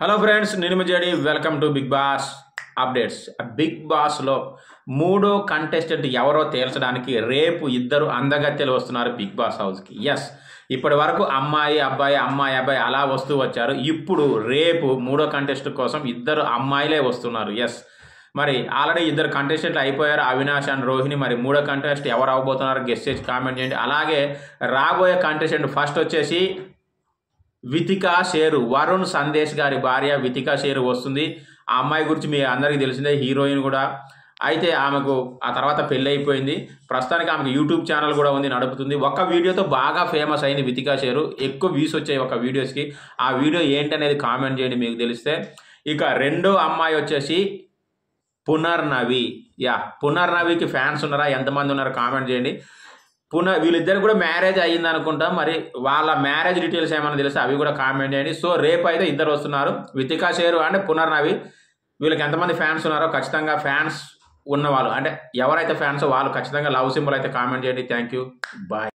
Hello friends, నేను మీ welcome to Bigg Boss updates. Bigg బాస్లో మూడో కంటెస్టెంట్ ఎవరో తేల్చడానికి రేపు ఇద్దరు అందగత్తెలు వస్తున్నారు బిగ్ బాస్ హౌస్కి. ఎస్, ఇప్పటి వరకు అమ్మాయి అబ్బాయి అమ్మాయి అబ్బాయి అలా వస్తూ వచ్చారు. ఇప్పుడు రేపు మూడో కంటెస్టెంట్ కోసం ఇద్దరు అమ్మాయిలే వస్తున్నారు. ఎస్, మరి ఆల్రెడీ ఇద్దరు కంటెస్టెంట్లు అయిపోయారు, అవినాష్ అండ్ రోహిణి. మరి మూడో కంటెస్టెంట్ ఎవరు అవ్వబోతున్నారు గెస్ట్ చేసి కామెంట్ చేయండి. అలాగే రాబోయే కంటెస్టెంట్ ఫస్ట్ వచ్చేసి వితికా షేరు, వరుణ్ సందేశ్ గారి భార్య వితికా షేరు వస్తుంది. ఆ అమ్మాయి గురించి మీ అందరికీ తెలిసిందే, హీరోయిన్ కూడా. అయితే ఆమెకు ఆ తర్వాత పెళ్ళి అయిపోయింది. ప్రస్తుతానికి ఆమెకు యూట్యూబ్ ఛానల్ కూడా ఉంది, నడుపుతుంది. ఒక వీడియోతో బాగా ఫేమస్ అయింది వితికా షేరు, ఎక్కువ వ్యూస్ వచ్చాయి ఒక వీడియోస్కి. ఆ వీడియో ఏంటనేది కామెంట్ చేయండి మీకు తెలిస్తే. ఇక రెండో అమ్మాయి వచ్చేసి పునర్నవి. పునర్నవికి ఫ్యాన్స్ ఉన్నారా, ఎంతమంది ఉన్నారో కామెంట్ చేయండి. వీళ్ళిద్దరు కూడా మ్యారేజ్ అయ్యింది అనుకుంటాం. మరి వాళ్ళ మ్యారేజ్ డీటెయిల్స్ ఏమైనా తెలిస్తే అవి కూడా కామెంట్ చేయండి. సో రేపు అయితే ఇద్దరు వస్తున్నారు, వితికా షేరు అండ్ పునర్నవి. వీళ్ళకి ఎంతమంది ఫ్యాన్స్ ఉన్నారో ఖచ్చితంగా ఫ్యాన్స్ ఉన్నవాళ్ళు, అంటే ఎవరైతే ఫ్యాన్స్ వాళ్ళు ఖచ్చితంగా లవ్ సింబల్ అయితే కామెంట్ చేయండి. Thank you, bye.